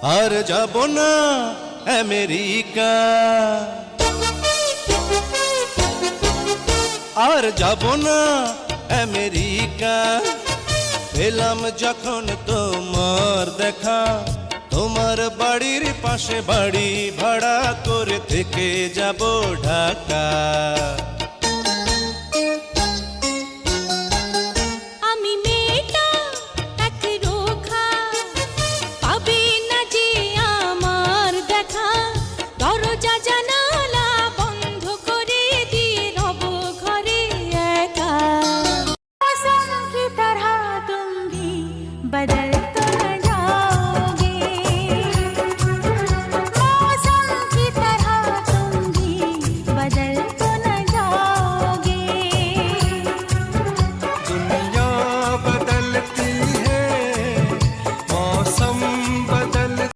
আর যাব না আমেরিকা, আর যাব না আমেরিকা। পেলাম যখন তোমার দেখা, তোমার বাড়ির পাশে বাড়ি ভাড়া করে থেকে যাব ঢাকা।